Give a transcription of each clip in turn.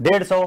150,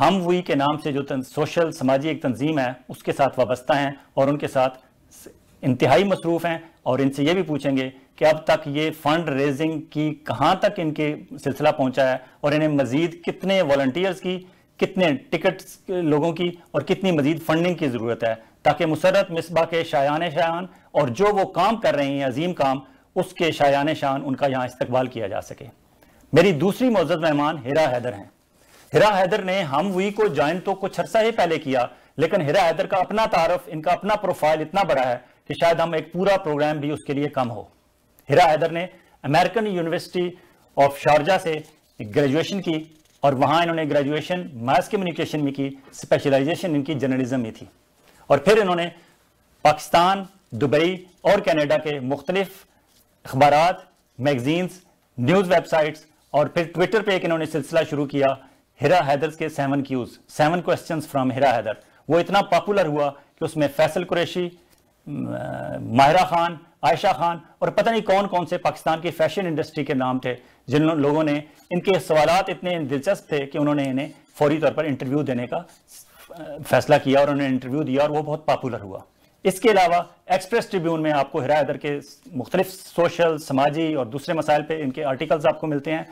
ہم وہی کے نام سے جو سوشل سماجی ایک تنظیم ہے اس کے ساتھ وابستہ ہیں اور ان کے ساتھ انتہائی مصروف ہیں، اور ان سے یہ بھی پوچھیں گے کہ اب تک یہ فنڈ ریزنگ کی کہاں تک ان کے سلسلہ پہنچا ہے، اور انہیں مزید کتنے والنٹیئرز کی، کتنے ٹکٹس لوگوں کی، اور کتنی مزید فنڈنگ کی ضرورت ہے، تاکہ مسرت مصباح کے شایان اور جو وہ کام کر رہے ہیں عظیم کام، اس کے شایان شان ان کا یہاں استقبال کیا جا سکے۔ میری دوسری معزز مہمان ہیرا حیدر ہیں۔ ہیرا حیدر نے ہم وی کو جوائن تو کچھ عرصہ ہی پہلے کیا، لیکن ہیرا حیدر کا اپنا تعارف، ان کا اپنا پروفائل اتنا بڑا ہے کہ شاید ہم ایک پورا پروگرام بھی اس کے لیے کم ہو۔ ہیرا حیدر نے امریکن یونیورسٹی آف شارجہ سے گریجویشن کی، اور وہاں انہوں نے گریجویشن ماس کمیونیکیشن میں کی، اسپیشلائزیشن ان کی جرنلزم میں تھی، اور پھر انہوں نے پاکستان، دبئی اور کینیڈا کے مختلف اخبارات، میگزینز، نیوز ویب سائٹس، اور پھر ٹویٹر پہ ایک انہوں نے سلسلہ شروع کیا ہیرا حیدر کے 7 Qs 7 questions فرام ہیرا حیدر۔ وہ اتنا پاپولر ہوا کہ اس میں فیصل قریشی، ماہرہ خان، عائشہ خان اور پتہ نہیں کون کون سے پاکستان کی فیشن انڈسٹری کے نام تھے، جن لوگوں نے ان کے سوالات اتنے دلچسپ تھے کہ انہوں نے انہیں فوری طور پر انٹرویو دینے کا فیصلہ کیا، اور انہوں نے انٹرویو دیا اور وہ بہت پاپولر ہوا۔ اس کے علاوہ ایکسپریس ٹریبیون میں آپ کو ہیرا حیدر کے مختلف سوشل، سماجی اور دوسرے مسائل پہ ان کے آرٹیکلز آپ کو ملتے ہیں۔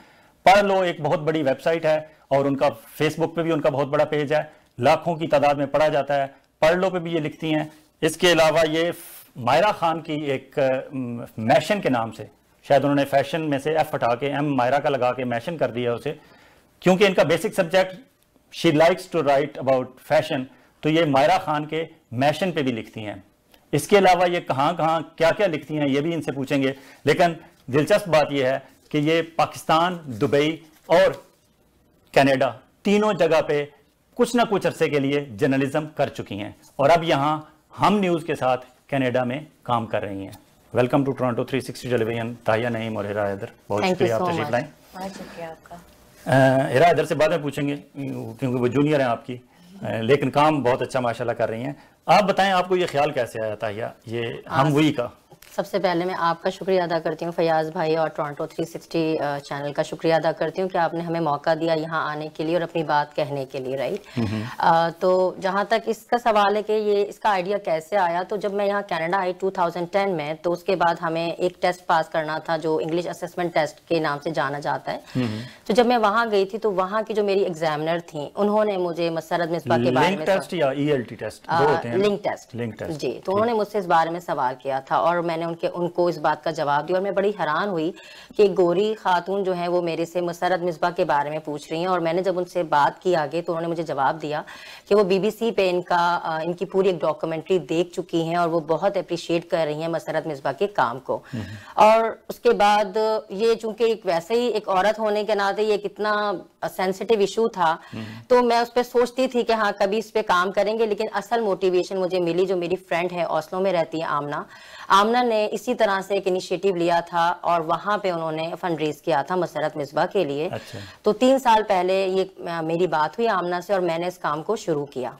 پڑھ لو ایک بہت بڑی ویب سائٹ ہے، اور ان کا فیس بک پہ بھی ان کا بہت بڑا پیج ہے، لاکھوں کی تعداد میں پڑھا جاتا ہے۔ پڑھ لو پہ بھی یہ لکھتی ہیں۔ اس کے علاوہ یہ ماہرہ خان کی ایک میشن کے نام سے، شاید انہوں نے فیشن میں سے ایف ہٹا کے ایم ماہرہ کا لگا کے میشن کر دیا اسے، کیونکہ ان کا basic subject she likes to write about fashion, تو یہ ماہرہ خان کے میشن پہ بھی لکھتی ہیں۔ اس کے علاوہ یہ کہاں کہاں کیا کیا لکھتی ہیں یہ بھی ان سے پوچھیں گے، لیکن دلچسپ بات یہ ہے کہ یہ پاکستان، دبئی اور کینیڈا تینوں جگہ پہ کچھ نہ کچھ عرصے کے لیے جرنلزم کر چکی ہیں، اور اب یہاں ہم نیوز کے ساتھ کینیڈا میں کام کر رہی ہیں۔ Welcome to Toronto 360 tele vision, تاہیہ نعیم اور ہیرا حیدر، بہت شکریہ آپ تشریف لائیں۔ شکریہ آپ کا۔ ہیرا حیدر سے بعد میں پوچھیں گے کیونکہ وہ جونیئر ہیں آپ کی، لیکن کام بہت اچھا ماشاءاللہ کر رہی ہیں۔ آپ بتائیں آپ کو یہ خیال کیسے آیا تاہیہ یہ ہم وی کا؟ سب سے پہلے میں آپ کا شکریہ ادا کرتی ہوں فیاض بھائی، اور ٹورانٹو 360 چینل کا شکریہ ادا کرتی ہوں کہ آپ نے ہمیں موقع دیا یہاں آنے کے لیے اور اپنی بات کہنے کے لیے، رائٹ۔ تو جہاں تک اس کا سوال ہے کہ یہ اس کا آئیڈیا کیسے آیا، تو جب میں یہاں کینیڈا آئی 2010 میں، تو اس کے بعد ہمیں ایک ٹیسٹ پاس کرنا تھا جو انگلش اسسمنٹ ٹیسٹ کے نام سے جانا جاتا ہے۔ تو جب میں وہاں گئی تھی تو وہاں کی جو میری ایگزامنر تھیں انہوں نے مجھے مسرت مصباح کے بارے میں، لنک ٹیسٹ یا ELT ٹیسٹ دو ہوتے ہیں، لنک ٹیسٹ جی، تو انہوں نے مجھ سے اس بارے میں سوال کیا تھا، اور میں نے ان کو اس بات کا جواب دیا، اور میں بڑی حیران ہوئی کہ گوری خاتون جو ہیں وہ میرے سے مسرت مصباح کے بارے میں پوچھ رہی ہیں، اور میں نے جب ان سے بات کی آگے تو انہوں نے مجھے جواب دیا کہ وہ BBC پہ ان کی پوری ایک ڈاکومنٹری دیکھ چکی ہیں، اور وہ بہت اپریشیٹ کر رہی ہیں مسرت مصباح کے کام کو۔ اور اس کے بعد یہ چونکہ ایک ویسے ہی ایک عورت ہونے کے ناطے یہ کتنا سینسیٹیو ایشو تھا، تو میں اس پہ سوچتی تھی کہ ہاں کبھی اس پہ کام کریں گے، لیکن اصل موٹیویشن مجھے ملی جو میری فرینڈ ہے اوسلو میں رہتی ہے آمنہ نے اسی طرح سے ایک انیشیٹو لیا تھا، اور وہاں پہ انہوں نے فنڈ ریز کیا تھا مسرت مصباح کے لیے۔ تو 3 سال پہلے یہ میری بات ہوئی آمنہ سے، اور میں نے اس کام کو شروع کیا۔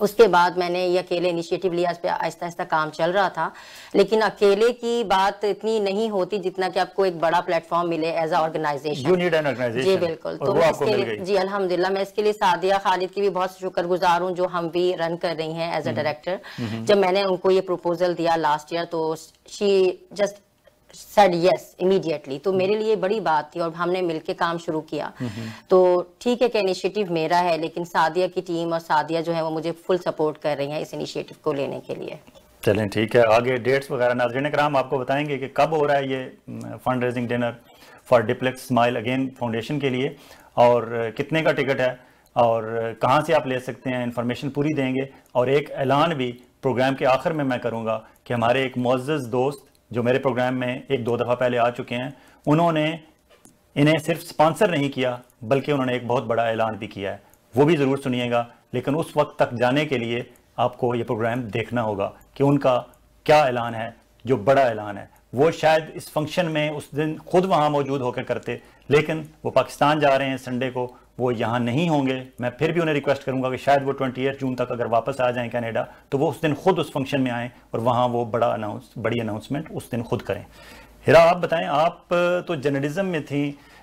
اس کے بعد میں نے یہ اکیلے انیشیٹو لیا، اس پہ آہستہ آہستہ کام چل رہا تھا، لیکن اکیلے کی بات اتنی نہیں ہوتی جتنا کہ آپ کو ایک بڑا پلیٹ فارم ملے ایز اے آرگنائزیشن۔ جی بالکل، تو اس کے لیے جی الحمدللہ میں اس کے لیے سعدیہ خالد کی بھی بہت شکر گزار ہوں جو ہم بھی رن کر رہی ہیں ایز اے ڈائریکٹر۔ جب میں نے ان کو یہ پروپوزل دیا لاسٹ ایئر تو she just said yes immediately، تو میرے لیے بڑی بات تھی، اور ہم نے مل کے کام شروع کیا۔ تو ٹھیک ہے کہ انیشیٹو میرا ہے، لیکن سعدیہ کی ٹیم اور سعدیہ جو ہے وہ مجھے فل سپورٹ کر رہی ہیں اس انیشیٹو کو لینے کے لیے۔ چلیں ٹھیک ہے، آگے ڈیٹس وغیرہ ناظرین کرام آپ کو بتائیں گے کہ کب ہو رہا ہے یہ fund raising dinner for Depilex Smile Again Foundation کے لیے، اور کتنے کا ٹکٹ ہے، اور کہاں سے آپ لے سکتے ہیں، انفارمیشن پوری دیں گے۔ اور ایک اعلان بھی پروگرام کے آخر میں کروں گا کہ ہمارے ایک معزز دوست جو میرے پروگرام میں 1-2 دفعہ پہلے آ چکے ہیں، انہوں نے انہیں صرف سپانسر نہیں کیا بلکہ انہوں نے ایک بہت بڑا اعلان بھی کیا ہے، وہ بھی ضرور سنیے گا، لیکن اس وقت تک جانے کے لیے آپ کو یہ پروگرام دیکھنا ہوگا کہ ان کا کیا اعلان ہے جو بڑا اعلان ہے۔ وہ شاید اس فنکشن میں اس دن خود وہاں موجود ہو کے کرتے، لیکن وہ پاکستان جا رہے ہیں سنڈے کو، وہ یہاں نہیں ہوں گے۔ میں پھر بھی انہیں ریکویسٹ کروں گا کہ شاید وہ 28 جون تک اگر واپس آ جائیں کینیڈا تو وہ اس دن خود اس فنکشن میں آئیں اور وہاں وہ بڑی اناؤنسمنٹ اس دن خود کریں۔ ہیرا آپ بتائیں، آپ تو جرنلزم میں تھیں،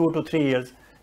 2 to 3 years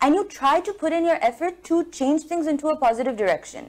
and you try to put in your effort to change things into a positive direction.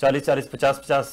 40-40, 50-50,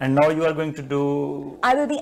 and now you are going to do, I will be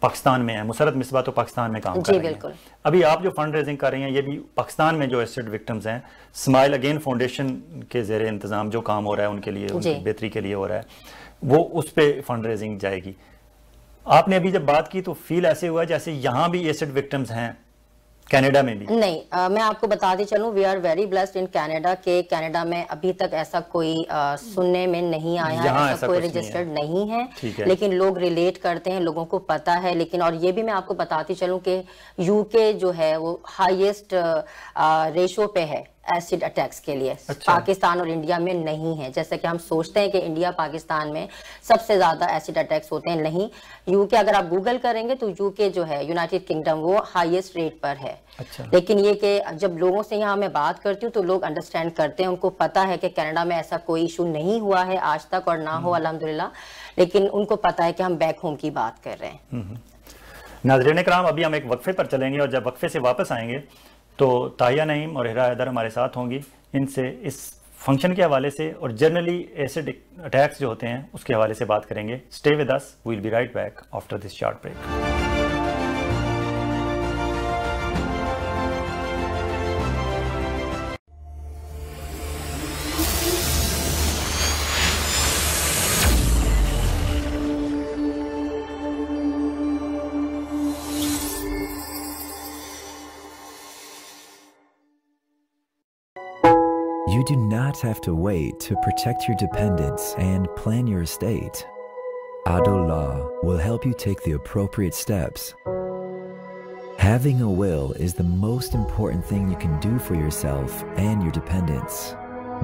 Pakistan میں ہیں. مسرت مصباح تو پاکستان میں کام کر رہی ہیں. بالکل. ابھی آپ جو فنڈ ریزنگ کر رہی ہیں یہ بھی پاکستان میں جو ایسڈ وکٹمز ہیں اسمائل اگین فاؤنڈیشن کے زیر انتظام جو کام ہو رہا ہے ان کے لیے, ان کی بہتری کے لیے ہو رہا ہے, وہ اس پہ فنڈ ریزنگ جائے گی. آپ نے ابھی جب بات کی تو فیل ایسے ہوا جیسے یہاں بھی ایسڈ وکٹمز ہیں کینیڈا میں بھی. نہیں, میں آپ کو بتاتی چلوں we are very blessed in Canada کہ کینیڈا میں ابھی تک ایسا کوئی سننے میں نہیں آیا ہے, ایسا کوئی رجسٹرڈ نہیں ہے, لیکن لوگ ریلیٹ کرتے ہیں, لوگوں کو پتا ہے. لیکن اور یہ بھی میں آپ کو بتاتی چلوں کہ یو کے جو ہے وہ ہائیسٹ ریشو پہ ہے ایسڈ اٹیکس کے لیے. پاکستان اور انڈیا میں نہیں ہے, جیسے کہ ہم سوچتے ہیں کہ انڈیا پاکستان میں سب سے زیادہ ایسڈ اٹیکس ہوتے ہیں, نہیں. یو کے اگر آپ گوگل کریں گے تو یو کے جو ہے یونائٹڈ کنگڈم وہ ہائیسٹ ریٹ پر ہے. لیکن یہ کہ جب لوگوں سے یہاں میں بات کرتی ہوں تو لوگ انڈرسٹینڈ کرتے ہیں, ان کو پتا ہے کہ کینیڈا میں ایسا کوئی ایشو نہیں ہوا ہے آج تک اور نہ ہو الحمدللہ, لیکن ان کو پتا ہے کہ ہم بیک ہوم کی بات کر رہے ہیں. ناظرین کرام, ابھی ہم ایک وقفے پر چلیں گے اور جب وقفے سے واپس آئیں گے تو تاہیہ نعیم اور ہیرا حیدر ہمارے ساتھ ہوں گی. ان سے اس فنکشن کے حوالے سے اور جنرلی ایسڈ اٹیکس جو ہوتے ہیں اس کے حوالے سے بات کریں گے. Stay with us, we will be right back after this short break. You do not have to wait to protect your dependents and plan your estate. Ado Law will help you take the appropriate steps. Having a will is the most important thing you can do for yourself and your dependents.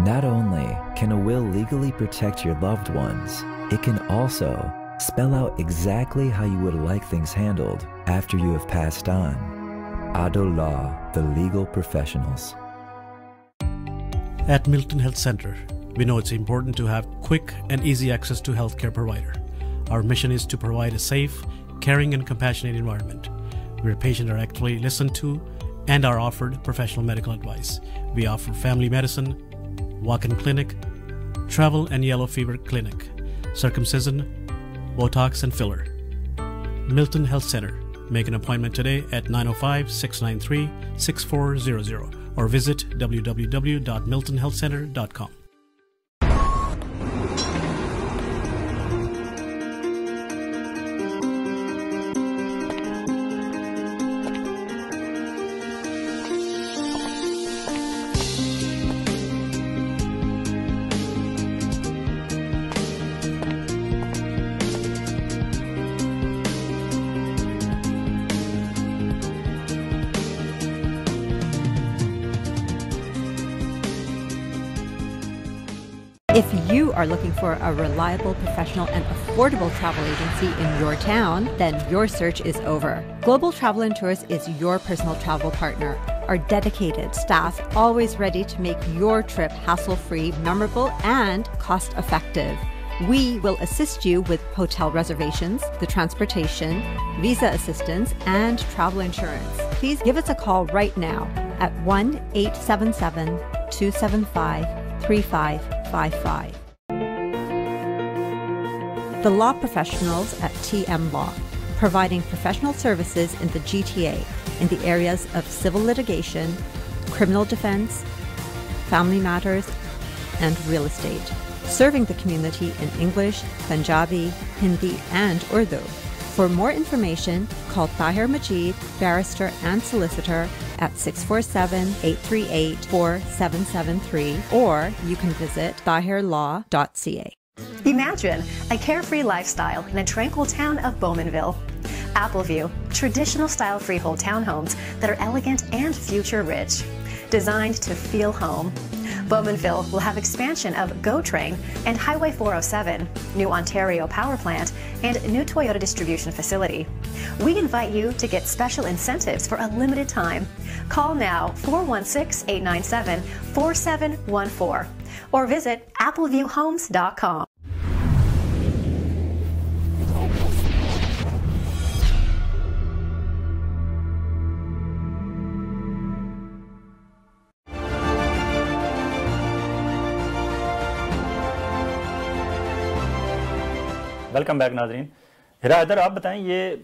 Not only can a will legally protect your loved ones, it can also spell out exactly how you would like things handled after you have passed on. Ado Law, the legal professionals. At Milton Health Center, we know it's important to have quick and easy access to healthcare provider. Our mission is to provide a safe, caring and compassionate environment where patients are actually listened to and are offered professional medical advice. We offer family medicine, walk-in clinic, travel and yellow fever clinic, circumcision, Botox and filler. Milton Health Center. Make an appointment today at 905-693-6400 or visit www.miltonhealthcenter.com. If you are looking for a reliable, professional, and affordable travel agency in your town, then your search is over. Global Travel and Tours is your personal travel partner. Our dedicated staff always ready to make your trip hassle-free, memorable, and cost-effective. We will assist you with hotel reservations, the transportation, visa assistance, and travel insurance. Please give us a call right now at 1-877-275-3555. The law professionals at TM Law, providing professional services in the GTA in the areas of civil litigation, criminal defense, family matters, and real estate. Serving the community in English, Punjabi, Hindi, and Urdu. For more information, call Tahir Majid, barrister and solicitor, at 647-838-4773, or you can visit tahirlaw.ca. Imagine a carefree lifestyle in a tranquil town of Bowmanville. Appleview, traditional style freehold townhomes that are elegant and future rich, designed to feel home. Bowmanville will have expansion of GO Train and Highway 407, new Ontario power plant, and new Toyota distribution facility. We invite you to get special incentives for a limited time. Call now 416-897-4714 or visit appleviewhomes.com. Welcome back ناظرین. ہیرا حیدر آپ بتائیں, یہ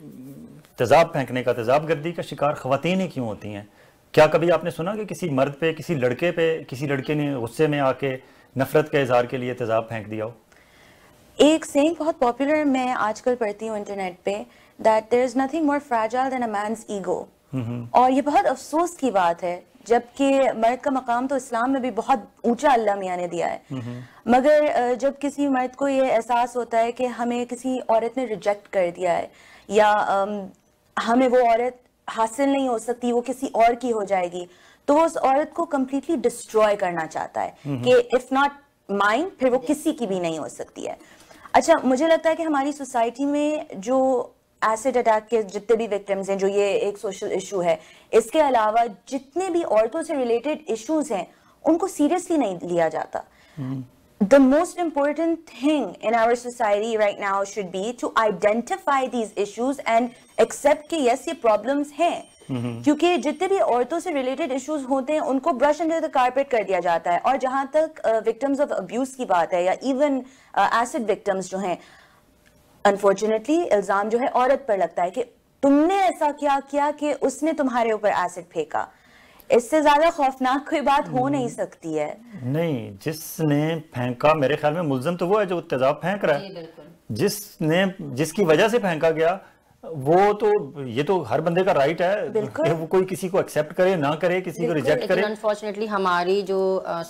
تیزاب پھینکنے کا, تیزاب گردی کا شکار خواتین ہی کیوں ہوتی ہیں؟ کیا کبھی آپ نے سنا کہ کسی مرد پہ, کسی لڑکے پہ, کسی لڑکے نے غصے میں آ کے نفرت کے اظہار کے لیے تیزاب پھینک دیا ہو؟ ایک سینگ بہت پاپولر میں آج کل پڑھتی ہوں انٹرنیٹ پہ, that there is nothing more fragile than a man's ego. اور یہ بہت افسوس کی بات ہے, جبکہ مرد کا مقام تو اسلام میں بھی بہت اونچا اللہ میاں نے دیا ہے, مگر جب کسی مرد کو یہ احساس ہوتا ہے کہ ہمیں کسی عورت نے ریجیکٹ کر دیا ہے, یا ہمیں وہ عورت حاصل نہیں ہو سکتی, وہ کسی اور کی ہو جائے گی, تو وہ اس عورت کو کمپلیٹلی ڈسٹروائے کرنا چاہتا ہے کہ اف ناٹ مائن, پھر وہ کسی کی بھی نہیں ہو سکتی ہے. اچھا, مجھے لگتا ہے کہ ہماری سوسائٹی میں جو ایسڈ اٹیک کے جتنے بھی وکٹمز ہیں, جو یہ ایک سوشل ایشو ہے, اس کے علاوہ جتنے بھی عورتوں سے ریلیٹڈ ایشوز ہیں ان کو سیریسلی نہیں لیا جاتا. The most important thing in our society right now should be to identify these issues and accept کہ yes یہ problems ہیں, کیونکہ جتنے بھی عورتوں سے ریلیٹڈ ایشوز ہوتے ہیں ان کو برش انڈر دا کارپیٹ کر دیا جاتا ہے. اور جہاں تک وکٹمز آف ابیوز کی بات ہے, یا ایون ایسڈ وکٹمز جو ہیں, انفارچونیٹلی الزام جو ہے عورت پر لگتا ہے کہ تم نے ایسا کیا کہ اس نے تمہارے اوپر ایسڈ پھینکا. اس سے زیادہ خوفناک کوئی بات ہو نہیں سکتی ہے. نہیں, جس نے پھینکا میرے خیال میں ملزم تو وہ ہے جو تیزاب پھینک رہا ہے. جس کی وجہ سے پھینکا گیا وہ تو, یہ تو ہر بندے کا رائٹ ہے کہ وہ کوئی کسی کو ایکسیپٹ کرے نہ کرے, کسی کو ریجیکٹ کرے. انفارچونیٹلی ہماری جو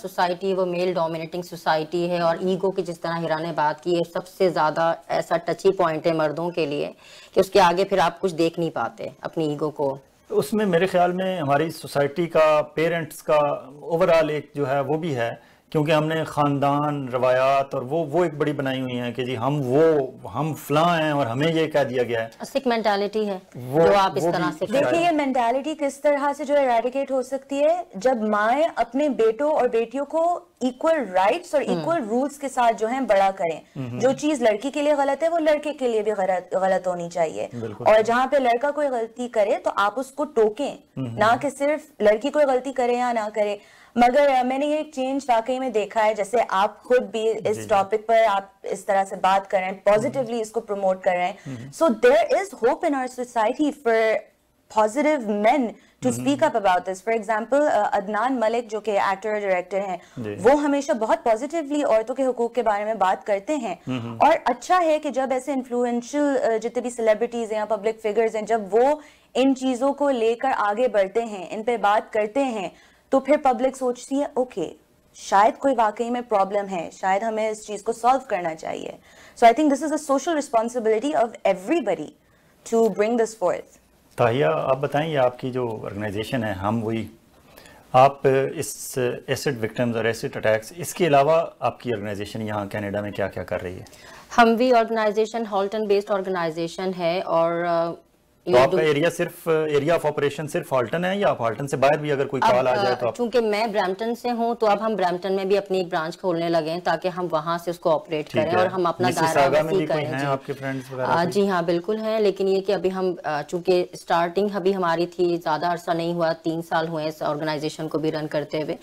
سوسائٹی وہ میل ڈومینیٹنگ سوسائٹی ہے, اور ایگو کی جس طرح ہیرا نے بات کی ہے, سب سے زیادہ ایسا ٹچی پوائنٹ ہے مردوں کے لیے کہ اس کے آگے پھر آپ کچھ دیکھ نہیں پاتے اپنی ایگو کو. اس میں میرے خیال میں ہماری سوسائٹی کا, پیرنٹس کا اوورآل ایک جو ہے وہ بھی ہے, کیونکہ ہم نے خاندان, روایات اور وہ ایک بڑی بنائی ہوئی ہیں کہ جی ہم فلاں ہیں اور ہمیں یہ کہہ دیا گیا ہے. سک مینٹالٹی ہے جو آپ اس طرح سے دیکھیں, یہ مینٹالٹی کس طرح سے جو ایریڈیکیٹ ہو سکتی ہے جب مائیں اپنے بیٹوں اور بیٹیوں کو ایکول رائٹس اور ایکول رولز کے ساتھ جو ہیں بڑا کریں. جو چیز لڑکی کے لیے غلط ہے وہ لڑکے کے لیے بھی غلط ہونی چاہیے, اور جہاں پہ لڑکا کوئی غلطی کرے تو آپ اس کو ٹوکیں, نہ کہ صرف لڑکی کوئی غلطی کرے یا نہ کرے. مگر میں نے یہ چینج واقعی میں دیکھا ہے, جیسے آپ خود بھی اس ٹاپک پر آپ اس طرح سے بات کر رہے ہیں, پازیٹیولی اس کو پروموٹ کر رہے ہیں. So there is hope in our society for positive men to speak up about this. For example Adnan Malik جو کہ ایکٹر ڈائریکٹر ہیں, وہ ہمیشہ بہت پازیٹیولی عورتوں کے حقوق کے بارے میں بات کرتے ہیں. اور اچھا ہے کہ جب ایسے انفلوئنشل جتنے بھی سیلیبریٹیز ہیں یا پبلک فگرز ہیں, جب وہ ان چیزوں کو لے کر آگے بڑھتے ہیں, ان پہ بات کرتے ہیں, تو پھر پبلک سوچتی ہے اوکے شاید کوئی واقعی میں پرابلم ہے, شاید ہمیں اس چیز کو سالو کرنا چاہیے. So I think this is a social responsibility of everybody to bring this forth. Tahiya, آپ بتائیں, یہ آپ کی جو آرگنائزیشن ہے ہم وہی, آپ اس ایسڈ وکٹمز اور ایسڈ اٹیکس, اس کے علاوہ آپ کی آرگنائزیشن یہاں کینیڈا میں کیا کیا کر رہی ہے؟ ہم بھی آرگنائزیشن ہالٹن بیسڈ آرگنائزیشن ہے, اور تو آپ کا ایریا صرف ایریا آف آپریشن صرف ہالٹن ہے, یا آپ ہالٹن سے باہر بھی اگر کوئی کال آ جائے تو آپ؟ چونکہ میں برامپٹن سے ہوں تو اب ہم برامپٹن میں بھی اپنی ایک برانچ کھولنے لگے ہیں تاکہ ہم وہاں سے اس کو آپریٹ کریں اور ہم اپنا دائرہ وسیع کریں. جی ہاں بالکل ہیں, لیکن یہ کہ ابھی ہم چونکہ اسٹارٹنگ ابھی ہماری تھی, زیادہ عرصہ نہیں ہوا, 3 سال ہوئے اس آرگنائزیشن کو بھی رن کرتے ہوئے,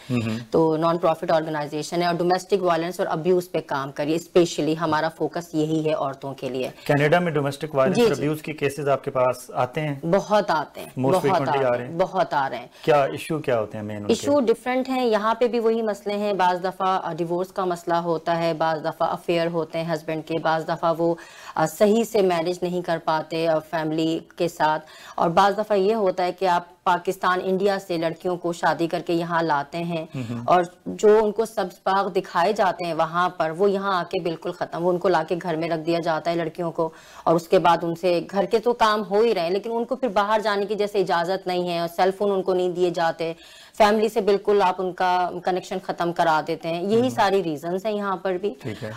تو نان پروفٹ آرگنائزیشن ہے اور ڈومیسٹک وائلنس اور ابیوز پہ کام کریے. اسپیشلی ہمارا فوکس یہی ہے عورتوں کے لیے. کینیڈا میں ڈومیسٹک وائلنس اور ابیوز کے کیسز آپ کے پاس آتے ہیں؟ بہت آتے ہیں, بہت آ رہے ہیں. کیا ایشو کیا ہوتے ہیں مین؟ ایشو ڈفرینٹ ہیں, یہاں پہ بھی وہی مسئلے ہیں. بعض دفعہ ڈیورس کا مسئلہ ہوتا ہے, بعض دفعہ افیئر ہوتے ہیں ہسبینڈ کے, بعض دفعہ وہ صحیح سے مینیج نہیں کر پاتے فیملی کے ساتھ, اور بعض دفعہ یہ ہوتا ہے کہ آپ پاکستان انڈیا سے لڑکیوں کو شادی کر کے یہاں لاتے ہیں, اور جو ان کو سبز باغ دکھائے جاتے ہیں وہاں پر, وہ یہاں آ کے بالکل ختم. وہ ان کو لا کے گھر میں رکھ دیا جاتا ہے لڑکیوں کو, اور اس کے بعد ان سے گھر کے تو کام ہو ہی رہے ہیں, لیکن ان کو پھر باہر جانے کی جیسے اجازت نہیں ہے, اور سیل فون ان کو نہیں دیے جاتے, فیملی سے بالکل آپ ان کا کنیکشن ختم کرا دیتے ہیں. یہی ساری ریزنز ہیں یہاں پر بھی,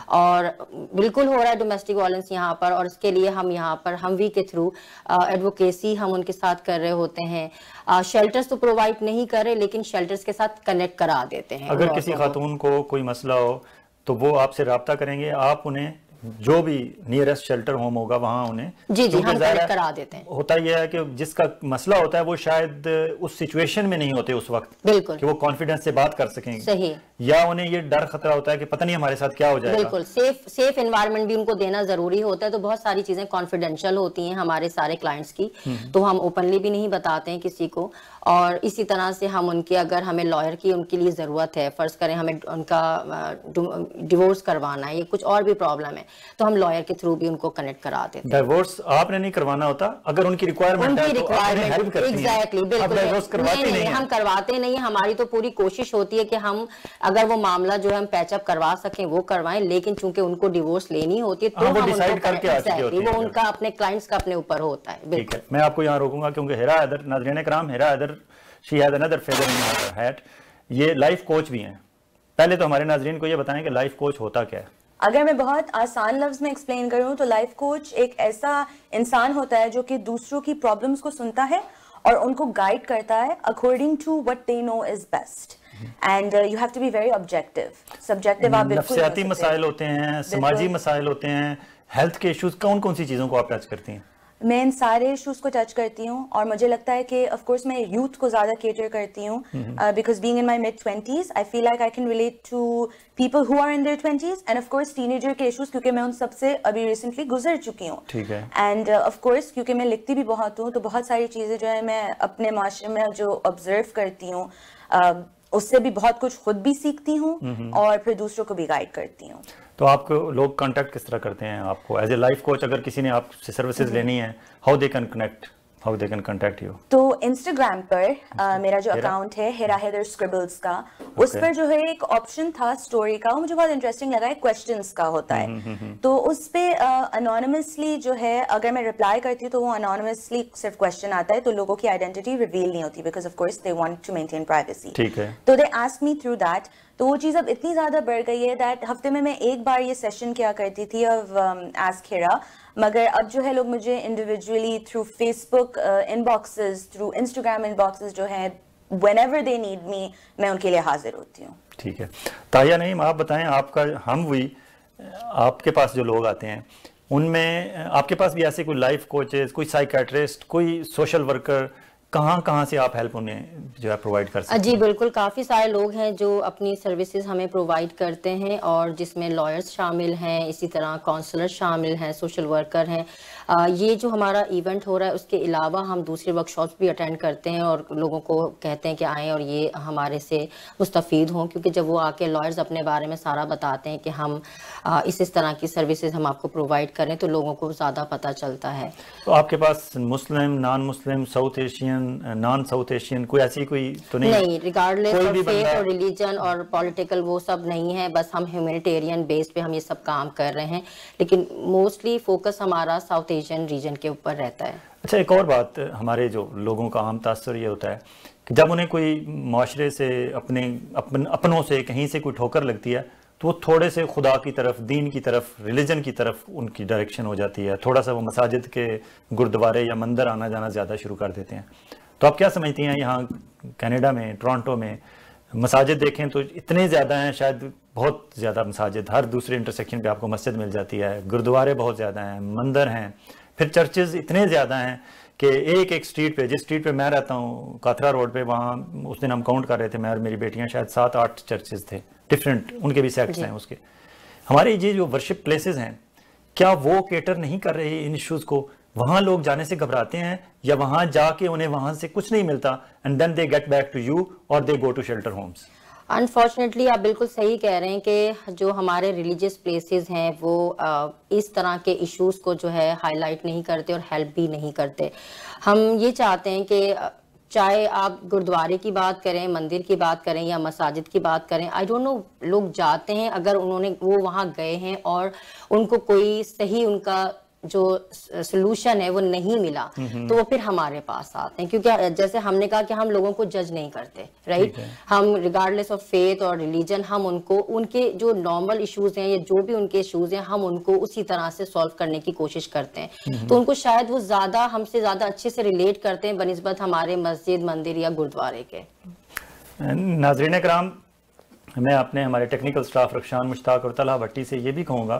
اور بالکل ہو رہا ہے ڈومیسٹک وائلنس یہاں پر. اور اس کے لیے ہم یہاں پر ہم وی کے تھرو ایڈوکیسی ہم ان کے ساتھ کر رہے ہوتے ہیں. شیلٹرز تو پرووائڈ نہیں کر رہے, لیکن شیلٹرز کے ساتھ کنیکٹ کرا دیتے ہیں. اگر کسی خاتون کو کوئی مسئلہ ہو تو وہ آپ سے رابطہ کریں گے, آپ انہیں جو بھی نیئرسٹ شیلٹر ہوم ہوگا وہاں انہیں جی ہم کلیکٹ کرا دیتے ہیں. ہوتا یہ ہے کہ جس کا مسئلہ ہوتا ہے وہ شاید اس سچویشن میں نہیں ہوتے اس وقت بالکل کہ وہ کانفیڈنس سے بات کر سکیں. صحیح. یا انہیں یہ ڈر خطرہ ہوتا ہے کہ پتہ نہیں ہمارے ساتھ کیا ہو جائے گا. بالکل سیف انوائرمنٹ بھی ان کو دینا ضروری ہوتا ہے. تو بہت ساری چیزیں کانفیڈینشیل ہوتی ہیں ہمارے سارے کلائنٹس کی, تو ہم اوپنلی بھی نہیں بتاتے ہیں کسی کو. اور اسی طرح سے ہم ان کے اگر ہمیں لائر کی ان کے لیے ضرورت ہے, فرض کریں ہمیں ان کا ڈیورس کروانا ہے یا کچھ اور بھی پرابلم ہے, تو ہم لائر کے تھرو بھی ان کو کنیکٹ کرا دیتے ہیں. ڈیورس آپ نے نہیں کروانا ہوتا, اگر ان کی ریکوائرمنٹ ہے تو آپ انہیں ہیلپ کرتی ہیں. ایگزیکٹلی, بالکل نہیں, ہم کرواتے نہیں. ہماری تو پوری کوشش ہوتی ہے کہ ہم اگر وہ معاملہ جو ہے ہم پیچ اپ کروا سکیں وہ کروائیں, لیکن چونکہ ان کو ڈیورس لینی ہوتی ہے تو ہم ڈیسائیڈ کر کے وہ ان کا اپنے کلائنٹس کا اپنے اوپر ہوتا ہے. ٹھیک ہے, میں آپ کو یہاں روکوں گا کیونکہ ہیرا حیدر, ناظرین کرام, Hira Haider she has another feather in her hat. یہ لائف کوچ بھی ہیں. پہلے تو ہمارے ناظرین کو یہ بتائیں کہ لائف کوچ ہوتا کیا ہے. اگر میں بہت آسان لفظ میں ایکسپلین کروں تو لائف کوچ ایک ایسا انسان ہوتا ہے جو کہ دوسروں کی پرابلمس کو سنتا ہے اور ان کو گائیڈ کرتا ہے according to what they know is best. And you have to be very objective. Subjective آپ بالکل نفسیاتی مسائل ہوتے ہیں, سماجی مسائل ہوتے ہیں, ہیلتھ کے ایشوز, کون سی چیزوں کو آپ ٹچ کرتی ہیں؟ میں ان سارے ایشوز کو ٹچ کرتی ہوں اور مجھے لگتا ہے کہ آف کورس میں یوتھ کو زیادہ کیٹر کرتی ہوں because being in my mid 20s I feel like I can relate to people who are in their 20s and of course teenager کے ایشوز کیونکہ میں ان سب سے ابھی ریسنٹلی گزر چکی ہوں. ٹھیک ہے. اینڈ آف کورس کیونکہ میں لکھتی بھی بہت ہوں تو بہت ساری چیزیں جو ہے میں اپنے معاشرے میں جو آبزرو کرتی ہوں اس سے بھی بہت کچھ خود بھی سیکھتی ہوں اور پھر دوسروں کو بھی گائیڈ کرتی ہوں. تو آپ کو لوگ کانٹیکٹ کس طرح کرتے ہیں آپ کو ایز اے لائف کوچ؟ اگر کسی نے آپ سے سروسز لینی ہے, how they can contact you? تو انسٹاگرام پر میرا جو اکاؤنٹ ہے ہیرا حیدر اسکربلز کا, اس پر جو ہے ایک آپشن تھا اسٹوری کا, وہ مجھے بہت انٹرسٹنگ لگا ہے, کویسچنس کا ہوتا ہے. تو اس پہ انونیمسلی جو ہے اگر میں رپلائی کرتی ہوں تو وہ انونیمسلی صرف کویسچن آتا ہے, تو لوگوں کی آئیڈینٹی ریویل نہیں ہوتی because of course they want to maintain privacy. ٹھیک ہے. تو they ask me through that. تو وہ چیز اب اتنی زیادہ بڑھ گئی ہے دیٹ ہفتے میں ایک بار یہ سیشن کیا کرتی تھی آف آسک ہیرا, مگر اب جو ہے لوگ مجھے انڈیویجولی تھرو فیس بک ان باکسز, تھرو انسٹاگرام ان باکسز جو ہیں whenever they need me میں ان کے لیے حاضر ہوتی ہوں. ٹھیک ہے. تاہیہ نعیم, آپ بتائیں, آپ کا ہم ہوئی آپ کے پاس جو لوگ آتے ہیں ان میں آپ کے پاس بھی ایسے کوئی لائف کوچز, کوئی سائیکیٹرسٹ, کوئی سوشل ورکر, کہاں سے آپ ہیلپ انہیں جو ہے پرووائڈ کر سکتے ہیں؟ جی بالکل, کافی سارے لوگ ہیں جو اپنی سروسز ہمیں پرووائڈ کرتے ہیں اور جس میں لائرز شامل ہیں, اسی طرح کاؤنسلر شامل ہیں, سوشل ورکر ہیں. یہ جو ہمارا ایونٹ ہو رہا ہے اس کے علاوہ ہم دوسرے ورک شاپس بھی اٹینڈ کرتے ہیں اور لوگوں کو کہتے ہیں کہ آئیں اور یہ ہمارے سے مستفید ہوں, کیونکہ جب وہ آ کے لائرز اپنے بارے میں سارا بتاتے ہیں کہ ہم اس طرح کی سروسز ہم آپ کو پرووائڈ کریں تو لوگوں کو زیادہ پتہ چلتا ہے. تو آپ کے پاس Muslim, non Muslim, South Asian, non South Asian, کوئی ایسی کوئی تو نہیں ریگارڈلیس آف فیتھ اور ریلیجن اور پولیٹیکل وہ سب نہیں ہے, بس ہم ہیومینیٹیرین بیس پہ ہم یہ سب کام کر رہے ہیں, لیکن موسٹلی فوکس ہمارا ساؤتھ ایشین ریجن کے اوپر رہتا ہے. اچھا, ایک اور بات, ہمارے جو لوگوں کا عام تاثر یہ ہوتا ہے کہ جب انہیں کوئی معاشرے سے اپنوں سے کہیں سے کوئی ٹھوکر لگتی ہے تو وہ تھوڑے سے خدا کی طرف, دین کی طرف, ریلیجن کی طرف ان کی ڈائریکشن ہو جاتی ہے, تھوڑا سا وہ مساجد کے گردوارے یا مندر آنا جانا زیادہ شروع کر دیتے ہیں. تو آپ کیا سمجھتی ہیں یہاں کینیڈا میں, ٹورانٹو میں مساجد دیکھیں تو اتنے زیادہ ہیں, شاید بہت زیادہ مساجد, ہر دوسرے انٹرسیکشن پہ آپ کو مسجد مل جاتی ہے, گردوارے بہت زیادہ ہیں, مندر ہیں, پھر چرچز اتنے زیادہ ہیں کہ ایک اسٹریٹ پہ, جس اسٹریٹ پہ میں رہتا ہوں کاتھرا روڈ پہ, وہاں اس دن ہم کاؤنٹ کر رہے تھے میں اور میری بیٹیاں, شاید 7-8 چرچز تھے ڈفرینٹ, ان کے بھی سیکٹس ہیں اس کے. ہمارے یہ جو ورشپ پلیسز ہیں کیا وہ کیٹر نہیں کر رہے ان ایشوز کو؟ وہاں لوگ جانے سے گھبراتے ہیں یا وہاں جا کے انہیں وہاں سے کچھ نہیں ملتا and then they get back to you اور they go to shelter homes? Unfortunately آپ بالکل صحیح کہہ رہے ہیں کہ جو ہمارے ریلیجیس پلیسز ہیں وہ اس طرح کے ایشوز کو جو ہے ہائی لائٹ نہیں کرتے اور ہیلپ بھی نہیں کرتے. ہم یہ چاہتے ہیں کہ چاہے آپ گردوارے کی بات کریں, مندر کی بات کریں یا مساجد کی بات کریں, آئی ڈونٹ نو, لوگ جاتے ہیں, اگر وہ وہاں گئے ہیں اور ان کو کوئی صحیح ان کا جو سلوشن ہے وہ نہیں ملا تو وہ پھر ہمارے پاس آتے ہیں, کیونکہ جیسے ہم نے کہا کہ ہم لوگوں کو جج نہیں کرتے, رائٹ, ہم ریگارڈلیس آف فیتھ اور ریلیجن ہم ان کو ان کے جو نارمل ایشوز ہیں یا جو بھی ان کے ایشوز ہیں ہم ان کو اسی طرح سے سالو کرنے کی کوشش کرتے ہیں. تو ان کو شاید وہ زیادہ ہم سے زیادہ اچھے سے ریلیٹ کرتے ہیں بنسبت ہمارے مسجد, مندر یا گردوارے کے. ناظرین کرام, میں اپنے ہمارے ٹیکنیکل سٹاف رخشان مشتاق اور طلحہ بھٹی سے یہ بھی کہوں گا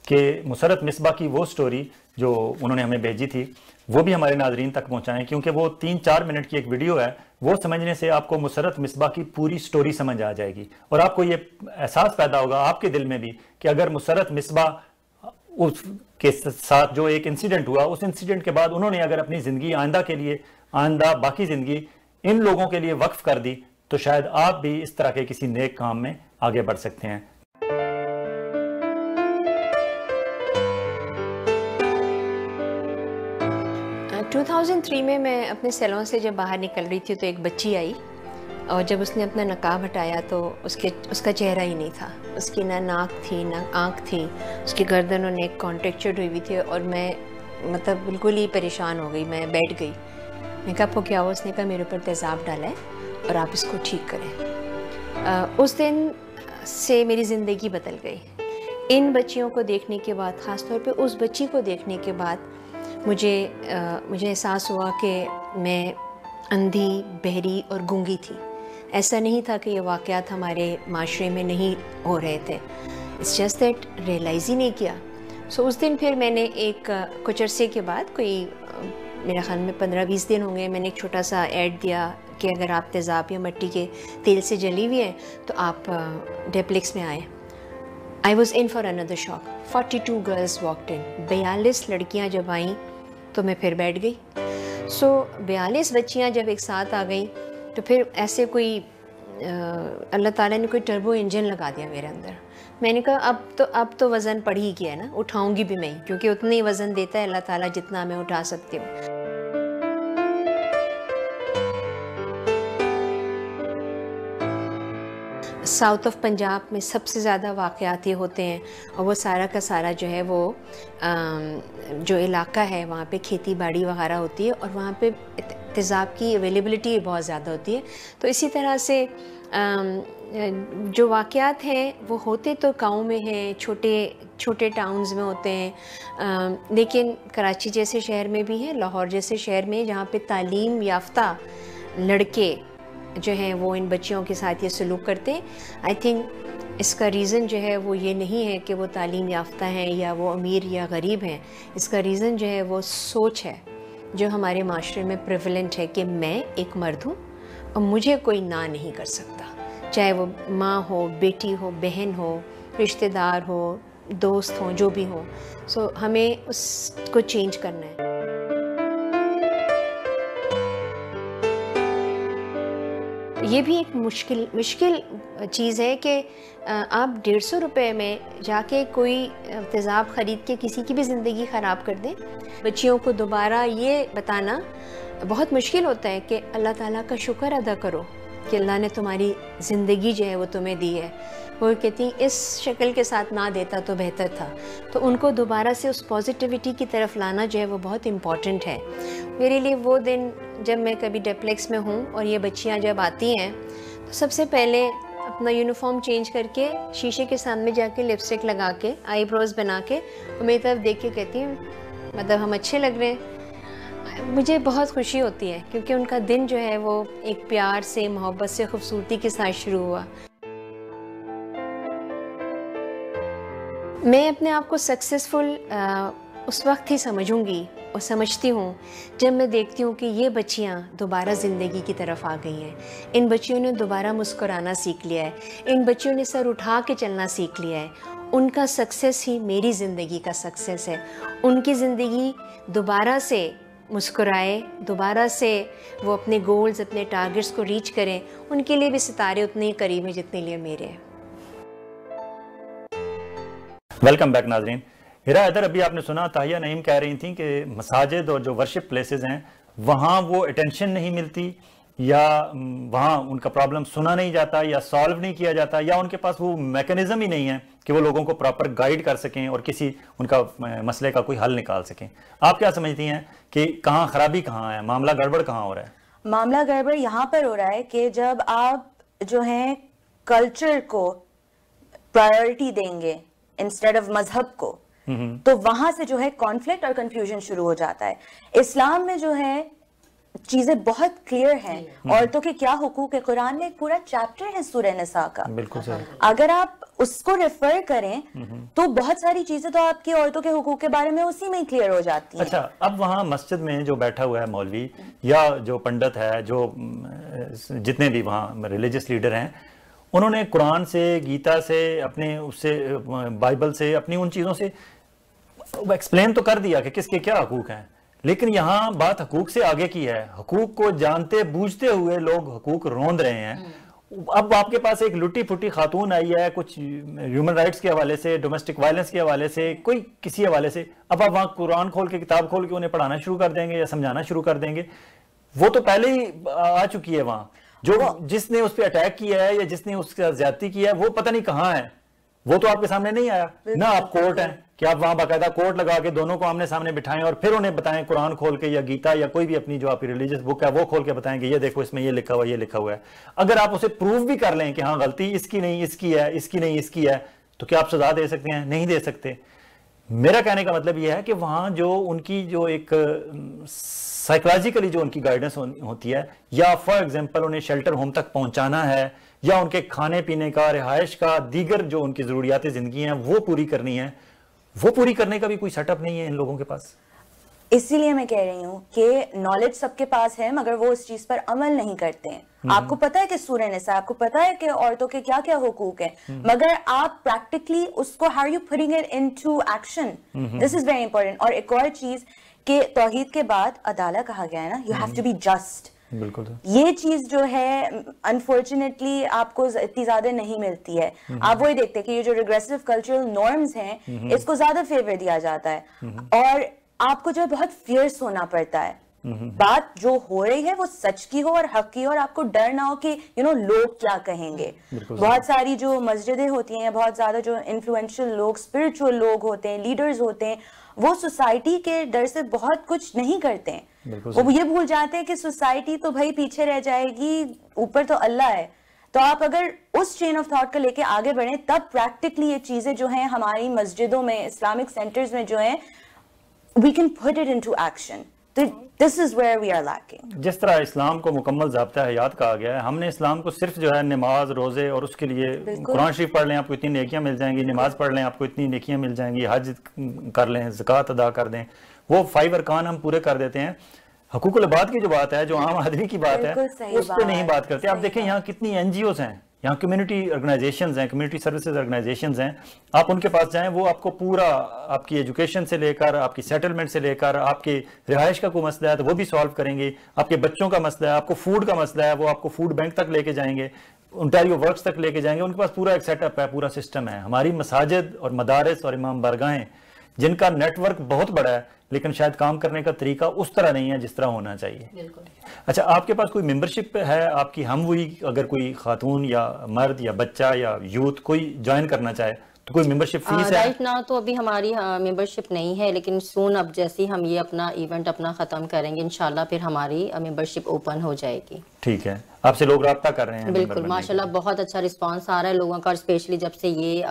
کہ مسرت مصباح کی وہ سٹوری جو انہوں نے ہمیں بھیجی تھی وہ بھی ہمارے ناظرین تک پہنچائیں، کیونکہ وہ 3-4 منٹ کی ایک ویڈیو ہے، وہ سمجھنے سے آپ کو مسرت مصباح کی پوری سٹوری سمجھ آ جائے گی، اور آپ کو یہ احساس پیدا ہوگا آپ کے دل میں بھی کہ اگر مسرت مصباح اس کے ساتھ جو ایک انسیڈنٹ ہوا، اس انسیڈنٹ کے بعد انہوں نے اگر اپنی زندگی آئندہ کے لیے، آئندہ باقی زندگی ان لوگوں کے لیے وقف کر دی، تو شاید آپ بھی اس طرح کے کسی نیک کام میں آگے بڑھ سکتے ہیں۔ 2003 میں اپنے سیلون سے جب باہر نکل رہی تھی تو ایک بچی آئی، اور جب اس نے اپنا نقاب ہٹایا تو اس کا چہرہ ہی نہیں تھا، اس کی نہ ناک تھی نہ آنکھ تھی، اس کی گردن اور نیک کانٹریکچرڈ ہوئی تھی، اور میں مطلب بالکل ہی پریشان ہو گئی، میں بیٹھ گئی۔ میں کہا آپ کو کیا ہوا؟ اس نے کہا میرے اوپر تیزاب ڈالا ہے اور آپ اس کو ٹھیک کریں۔ اس دن سے میری زندگی بدل گئی۔ ان بچیوں کو دیکھنے کے بعد، خاص طور پہ اس بچی کو دیکھنے کے بعد مجھے احساس ہوا کہ میں اندھی، بہری اور گونگی تھی۔ ایسا نہیں تھا کہ یہ واقعات ہمارے معاشرے میں نہیں ہو رہے تھے، اٹس جسٹ دیٹ ریئلائز ہی نہیں کیا۔ سو اس دن پھر میں نے کچھ عرصے کے بعد، کوئی میرے خیال میں 15-20 دن ہوں گے، میں نے ایک چھوٹا سا ایڈ دیا کہ اگر آپ تیزاب یا مٹی کے تیل سے جلی ہوئی ہیں تو آپ ڈیپلیکس میں آئیں۔ I was in for another shock. 42 girls walked in, 42 لڑکیاں جب آئیں تو میں پھر بیٹھ گئی۔ سو 42 بچیاں جب ایک ساتھ آ گئیں تو پھر ایسے کوئی اللہ تعالیٰ نے کوئی ٹربو انجن لگا دیا میرے اندر۔ میں نے کہا اب تو وزن پڑ ہی گیا نا، اٹھاؤں گی بھی میں، کیونکہ اتنا ہی وزن دیتا ہے اللہ تعالیٰ جتنا میں اٹھا سکتی ہوں۔ ساؤتھ آف پنجاب میں سب سے زیادہ واقعات یہ ہوتے ہیں، اور وہ سارا کا سارا جو ہے وہ جو علاقہ ہے وہاں پہ کھیتی باڑی وغیرہ ہوتی ہے، اور وہاں پہ تیزاب کی اویلیبلٹی بہت زیادہ ہوتی ہے۔ تو اسی طرح سے جو واقعات ہیں وہ ہوتے تو گاؤں میں ہیں، چھوٹے ٹاؤنز میں ہوتے ہیں، لیکن کراچی جیسے شہر میں بھی ہیں، لاہور جیسے شہر میں، جہاں پہ تعلیم یافتہ لڑکے جو ہیں وہ ان بچیوں کے ساتھ یہ سلوک کرتے ہیں۔ آئی تھنک اس کا ریزن جو ہے وہ یہ نہیں ہے کہ وہ تعلیم یافتہ ہیں یا وہ امیر یا غریب ہیں، اس کا ریزن جو ہے وہ سوچ ہے جو ہمارے معاشرے میں پریولنٹ ہے کہ میں ایک مرد ہوں اور مجھے کوئی نہ نہیں کر سکتا، چاہے وہ ماں ہو، بیٹی ہو، بہن ہو، رشتہ دار ہو، دوست ہوں، جو بھی ہو۔ سو ہمیں اس کو چینج کرنا ہے۔ یہ بھی ایک مشکل چیز ہے کہ آپ 150 روپے میں جا کے کوئی تیزاب خرید کے کسی کی بھی زندگی خراب کر دیں۔ بچیوں کو دوبارہ یہ بتانا بہت مشکل ہوتا ہے کہ اللہ تعالیٰ کا شکر ادا کرو کہ اللہ نے تمہاری زندگی جو ہے وہ تمہیں دی ہے۔ وہ کہتی ہیں اس شکل کے ساتھ نہ دیتا تو بہتر تھا۔ تو ان کو دوبارہ سے اس پازیٹیوٹی کی طرف لانا جو ہے وہ بہت امپورٹنٹ ہے۔ میرے لیے وہ دن جب میں کبھی ڈیپلیکس میں ہوں اور یہ بچیاں جب آتی ہیں تو سب سے پہلے اپنا یونیفارم چینج کر کے شیشے کے سامنے جا کے لپسٹک لگا کے آئی بروز بنا کے اور میری طرف دیکھ کے کہتی ہیں مطلب ہم اچھے لگ رہے ہیں۔ مجھے بہت خوشی ہوتی ہے کیونکہ ان کا دن جو ہے وہ ایک پیار سے، محبت سے، خوبصورتی کے ساتھ شروع ہوا۔ میں اپنے آپ کو سکسیزفل اس وقت ہی سمجھوں گی اور سمجھتی ہوں جب میں دیکھتی ہوں کہ یہ بچیاں دوبارہ زندگی کی طرف آ گئی ہیں، ان بچیوں نے دوبارہ مسکرانا سیکھ لیا ہے، ان بچیوں نے سر اٹھا کے چلنا سیکھ لیا ہے۔ ان کا سکسیس ہی میری زندگی کا سکسیس ہے۔ ان کی زندگی دوبارہ سے مسکرائے، دوبارہ سے وہ اپنے گولز، اپنے ٹارگٹس کو ریچ کریں، ان کے لیے بھی ستارے اتنے ہی قریب ہیں جتنے لیے میرے ہیں۔ ویلکم بیک ناظرین۔ ہیرا حیدر، ابھی آپ نے سنا تاہیہ نعیم کہہ رہی تھیں کہ مساجد اور جو ورشپ پلیسز ہیں وہاں وہ اٹینشن نہیں ملتی، یا وہاں ان کا پرابلم سنا نہیں جاتا یا سالو نہیں کیا جاتا، یا ان کے پاس وہ میکنزم ہی نہیں ہے کہ وہ لوگوں کو پراپر گائیڈ کر سکیں اور کسی ان کا مسئلے کا کوئی حل نکال سکیں۔ آپ کیا سمجھتی ہیں کہ کہاں خرابی کہاں ہے، معاملہ گڑبڑ کہاں ہو رہا ہے؟ معاملہ گڑبڑ یہاں پر ہو رہا ہے کہ جب آپ جو ہیں کلچر کو پرائیورٹی دیں گے انسٹیڈ آف مذہب کو، تو وہاں سے جو ہے کانفلکٹ اور کنفیوژن شروع ہو جاتا ہے۔ اسلام میں جو ہے چیزیں بہت کلیئر ہیں عورتوں کے کیا حقوق ہے. قرآن میں ایک پورا چیپٹر ہے سورہ نساء کا. بالکل صحیح. اگر آپ اس کو ریفر کریں تو بہت ساری چیزیں تو آپ کی عورتوں کے حقوق کے بارے میں اسی میں کلیئر ہو جاتی ہیں. اچھا, اب وہاں مسجد میں جو بیٹھا ہوا ہے مولوی یا جو پنڈت ہے, جو جتنے بھی وہاں ریلیجس لیڈر ہیں, انہوں نے قرآن سے, گیتا سے, اپنے اس سے, بائبل سے, اپنی ان چیزوں سے ایکسپلین تو کر دیا کہ کس کے کیا حقوق ہیں, لیکن یہاں بات حقوق سے آگے کی ہے. حقوق کو جانتے بوجھتے ہوئے لوگ حقوق روند رہے ہیں. اب آپ کے پاس ایک لٹی پھٹی خاتون آئی ہے, کچھ ہیومن رائٹس کے حوالے سے, ڈومیسٹک وائلنس کے حوالے سے, کوئی کسی حوالے سے, اب آپ وہاں قرآن کھول کے, کتاب کھول کے انہیں پڑھانا شروع کر دیں گے یا سمجھانا شروع کر دیں گے. وہ تو پہلے ہی آ چکی ہے وہاں. جو جس نے اس پہ اٹیک کیا ہے یا جس نے اس کا زیادتی کیا ہے وہ پتہ نہیں کہاں ہے, وہ تو آپ کے سامنے نہیں آیا. نہ آپ کورٹ ہیں کہ آپ وہاں باقاعدہ کورٹ لگا کے دونوں کو آمنے سامنے بٹھائیں اور پھر انہیں بتائیں قرآن کھول کے یا گیتا یا کوئی بھی اپنی جو آپ کی ریلیجس بک ہے وہ کھول کے بتائیں کہ یہ دیکھو اس میں یہ لکھا ہوا, یہ لکھا ہوا ہے. اگر آپ اسے پروف بھی کر لیں کہ ہاں غلطی اس کی نہیں اس کی ہے, اس کی نہیں اس کی ہے, تو کیا آپ سزا دے سکتے ہیں؟ نہیں دے سکتے. میرا کہنے کا مطلب یہ ہے کہ وہاں جو ان کی جو ایک سائیکولوجیکلی جو ان کی گائیڈنس ہوتی ہے, یا فار ایگزامپل انہیں شیلٹر ہوم تک پہنچانا ہے, یا ان کے کھانے پینے کا, رہائش کا, دیگر جو ان کی ضروریات زندگی ہیں وہ پوری کرنی ہے, وہ پوری کرنے کا بھی کوئی سیٹ اپ نہیں ہے ان لوگوں کے پاس. اسی لیے میں کہہ رہی ہوں کہ نالج سب کے پاس ہے مگر وہ اس چیز پر عمل نہیں کرتے ہیں. آپ کو پتا ہے کہ سورہ نساء, آپ کو پتا ہے کہ عورتوں کے کیا کیا حقوق ہیں, مگر آپ پریکٹیکلی اس کو how are you putting it into action, this is very important. اور ایک اور چیز کہ توحید کے بعد عدالت کہا گیا ہے نا, you have to be just. بالکل. یہ چیز جو ہے انفارچونیٹلی آپ کو اتنی زیادہ نہیں ملتی ہے. آپ وہی دیکھتے کہ یہ جو ریگریسو کلچرل نارمز ہیں اس کو زیادہ فیور دیا جاتا ہے, اور آپ کو جو ہے بہت فیئرس ہونا پڑتا ہے. بات جو ہو رہی ہے وہ سچ کی ہو اور حق کی ہو, اور آپ کو ڈر نہ ہو کہ لوگ کیا کہیں گے. بہت ساری جو مسجدیں ہوتی ہیں, بہت زیادہ جو انفلوئنشل لوگ, اسپرچل لوگ ہوتے ہیں, لیڈرز ہوتے ہیں, وہ سوسائٹی کے ڈر سے بہت کچھ نہیں کرتے ہیں. وہ یہ بھول جاتے ہیں کہ سوسائٹی تو بھائی پیچھے رہ جائے گی, اوپر تو اللہ ہے. تو آپ اگر اس چین آف تھاٹ کو لے کے آگے بڑھیں تب پریکٹیکلی یہ چیزیں جو ہیں ہماری مسجدوں میں, اسلامک سینٹرز میں جو ہیں, we can put it into action. This is where we are lacking. جس طرح اسلام کو مکمل ضابطہ حیات کہا گیا ہے, ہم نے اسلام کو صرف جو ہے نماز, روزے, اور اس کے لیے قرآن شریف پڑھ لیں آپ کو اتنی نیکیاں مل جائیں گی, نماز پڑھ لیں آپ کو اتنی نیکیاں مل جائیں گی, حج کر لیں, زکوٰۃ ادا کر دیں, وہ 5 ارکان ہم پورے کر دیتے ہیں. حقوق العباد کی جو بات ہے, جو عام آدمی کی بات ہے, اس پہ نہیں بات کرتے. آپ دیکھیں یہاں کتنی NGOs ہیں, یہاں کمیونٹی آرگنائزیشنز ہیں, کمیونٹی سروسز آرگنائزیشنز ہیں. آپ ان کے پاس جائیں, وہ آپ کو پورا آپ کی ایجوکیشن سے لے کر, آپ کی سیٹلمنٹ سے لے کر, آپ کی رہائش کا کوئی مسئلہ ہے تو وہ بھی سالو کریں گے, آپ کے بچوں کا مسئلہ ہے, آپ کو فوڈ کا مسئلہ ہے, وہ آپ کو فوڈ بینک تک لے کے جائیں گے, انٹیریو ورکس تک لے کے جائیں گے. ان کے پاس پورا ایک سیٹ اپ ہے, پورا سسٹم ہے. ہماری مساجد اور مدارس اور امام بارگاہیں جن کا نیٹ ورک بہت بڑا ہے, لیکن شاید کام کرنے کا طریقہ اس طرح نہیں ہے جس طرح ہونا چاہیے. اچھا, آپ کے پاس کوئی ممبرشپ ہے آپ کی؟ ہم وہی اگر کوئی خاتون یا مرد یا بچہ یا یوتھ کوئی جوائن کرنا چاہے تو کوئی ممبرشپ فیس ہے؟ رائٹ نا تو ابھی ہماری ممبرشپ نہیں ہے, لیکن سون اب جیسے ہم یہ اپنا ایونٹ اپنا ختم کریں گے انشاءاللہ پھر ہماری ممبرشپ اوپن ہو جائے گی. ٹھیک ہے, آپ سے لوگ رابطہ کر رہے ہیں؟ بالکل, ماشاءاللہ بہت اچھا رسپانس آ رہا ہے لوگوں کا, اور اسپیشلی جب سے یہ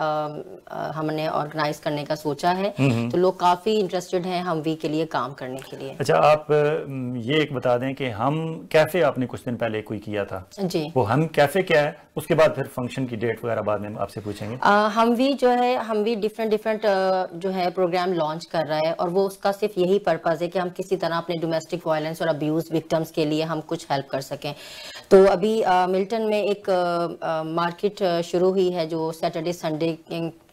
ہم نے آرگنائز کرنے کا سوچا ہے تو لوگ کافی انٹرسٹڈ ہیں ہم وی کے لیے کام کرنے کے لیے. اچھا, آپ یہ ایک بتا دیں کہ ہم کیفے آپ نے کچھ دن پہلے کوئی کیا تھا, جی وہ ہم کیفے کیا ہے, اس کے بعد پھر فنکشن کی ڈیٹ وغیرہ بعد میں آپ سے پوچھیں گے. ہم بھی جو ہے ہم بھی ڈفرینٹ جو ہے پروگرام لانچ کر رہا ہے, اور وہ اس کا صرف یہی پرپز ہے کہ ہم کسی طرح اپنے ڈومیسٹک وائلنس اور ابیوز وکٹمس کے لیے ہم کچھ ہیلپ کر سکیں. تو ابھی ملٹن میں ایک مارکیٹ شروع ہوئی ہے جو سیٹرڈے سنڈے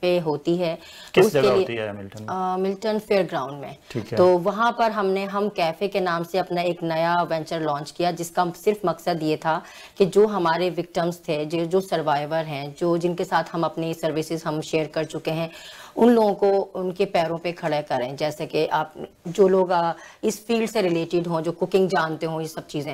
پہ ہوتی ہے. کس جگہ ہوتی ہے ملٹن؟ ملٹن فیئر گراؤنڈ میں. تو وہاں پر ہم کیفے کے نام سے اپنا ایک نیا وینچر لانچ کیا, جس کا صرف مقصد یہ تھا کہ جو ہمارے وکٹمس تھے, جو سروائیور ہیں, جن کے ساتھ ہم اپنی سروسز ہم شیئر کر چکے ہیں, ان لوگوں کو ان کے پیروں پہ کھڑے کریں. جیسے کہ آپ جو لوگ اس فیلڈ سے ریلیٹڈ ہوں, جو کوکنگ جانتے ہوں, یہ سب چیزیں,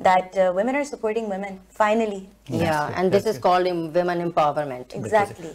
that women are supporting women finally. Yeah, and this is called women empowerment. Exactly.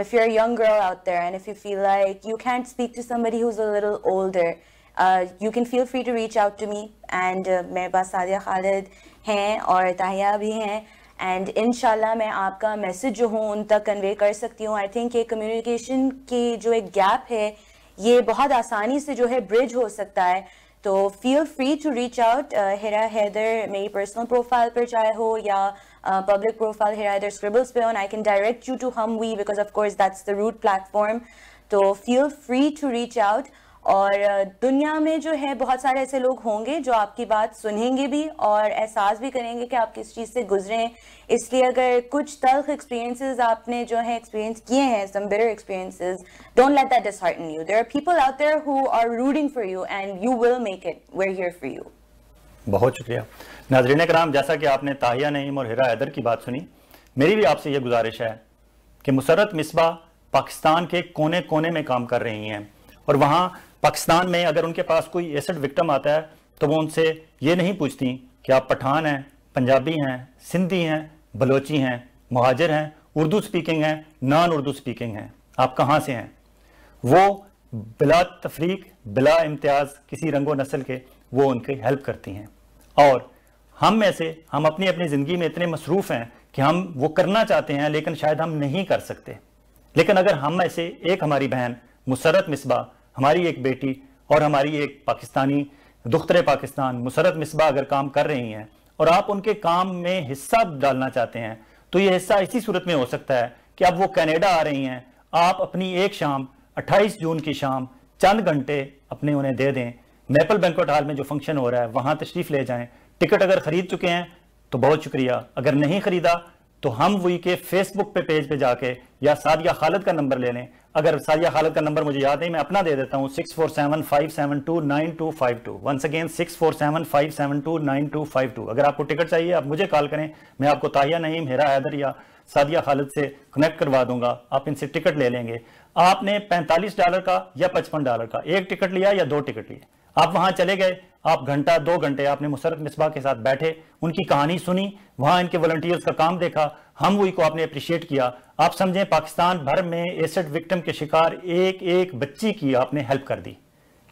if you're a young girl out there and if you feel like you can't speak to somebody who's a little older, you can feel free to reach out to me and میرے پاس سعدیہ خالد ہیں اور تاہیہ بھی ہیں, and انشاءاللہ میں آپ کا message جو ہوں ان تک کنوے کر سکتی ہوں. آئی تھنک یہ کمیونیکیشن کی جو ایک گیپ ہے یہ بہت آسانی سے جو ہے برج ہو سکتا ہے. تو feel free to reach out. Hira Haider میری پرسنل پروفائل پر چاہے ہو یا پبلک پروفائل ہیرا حیدر اسکربلز پہ ہو, I can direct you to ہم we because of course that's the root platform. تو feel free to reach out. اور دنیا میں جو ہے بہت سارے ایسے لوگ ہوں گے جو آپ کی بات سنیں گے بھی اور احساس بھی کریں گے کہ آپ کس چیز سے گزرے ہیں. اس لیے اگر کچھ تلخ ایکسپیرینسز آپ نے جو ہے ایکسپیرینس کیے ہیں, some bitter experiences, don't let that dishearten you. There are people out there who are rooting for you and you will make it. We're here for you. بہت شکریہ. ناظرین کرام, جیسا کہ آپ نے تاہیہ نعیم اور ہیرا حیدر کی بات سنی, میری بھی آپ سے یہ گزارش ہے کہ مسرت مصباح پاکستان کے کونے کونے میں کام کر رہی ہیں, اور وہاں پاکستان میں اگر ان کے پاس کوئی ایسڈ وکٹم آتا ہے تو وہ ان سے یہ نہیں پوچھتی کہ آپ پٹھان ہیں, پنجابی ہیں, سندھی ہیں, بلوچی ہیں, مہاجر ہیں, اردو سپیکنگ ہیں, نان اردو سپیکنگ ہیں, آپ کہاں سے ہیں. وہ بلا تفریق, بلا امتیاز کسی رنگ و نسل کے وہ ان کی ہیلپ کرتی ہیں. اور ہم میں سے ہم اپنی زندگی میں اتنے مصروف ہیں کہ ہم وہ کرنا چاہتے ہیں لیکن شاید ہم نہیں کر سکتے. لیکن اگر ہم میں سے ایک ہماری بہن مسرت مصباح, ہماری ایک بیٹی اور ہماری ایک پاکستانی دختر پاکستان مسرت مصباح اگر کام کر رہی ہیں اور آپ ان کے کام میں حصہ ڈالنا چاہتے ہیں تو یہ حصہ اسی صورت میں ہو سکتا ہے کہ اب وہ کینیڈا آ رہی ہیں, آپ اپنی ایک شام 28 جون کی شام چند گھنٹے اپنے انہیں دے دیں. میپل بینکوٹ ہال میں جو فنکشن ہو رہا ہے وہاں تشریف لے جائیں. ٹکٹ اگر خرید چکے ہیں تو بہت شکریہ, اگر نہیں خریدا تو ہم وہی کے فیس بک پہ پیج پہ جا کے یا سعدیہ خالد کا نمبر لے لیں. اگر سعدیہ خالد کا نمبر مجھے یاد نہیں, میں اپنا دے دیتا ہوں 6475729252. Once again 6475729252. اگر آپ کو ٹکٹ چاہیے آپ مجھے کال کریں, میں آپ کو تاہیہ نعیم, ہیرا حیدر یا سعدیہ خالد سے کنیکٹ کروا دوں گا. آپ ان سے ٹکٹ لے لیں گے. آپ نے $45 کا یا $55 کا ایک ٹکٹ لیا یا 2 ٹکٹ لیے, آپ وہاں چلے گئے, آپ گھنٹہ 2 گھنٹے آپ نے مسرت مصباح کے ساتھ بیٹھے, ان کی کہانی سنی, وہاں ان کے والنٹیئرز کا کام دیکھا, ہم وہی کو آپ نے اپریشیٹ کیا. آپ سمجھیں پاکستان بھر میں ایسڈ وکٹم کے شکار ایک ایک بچی کی آپ نے ہیلپ کر دی.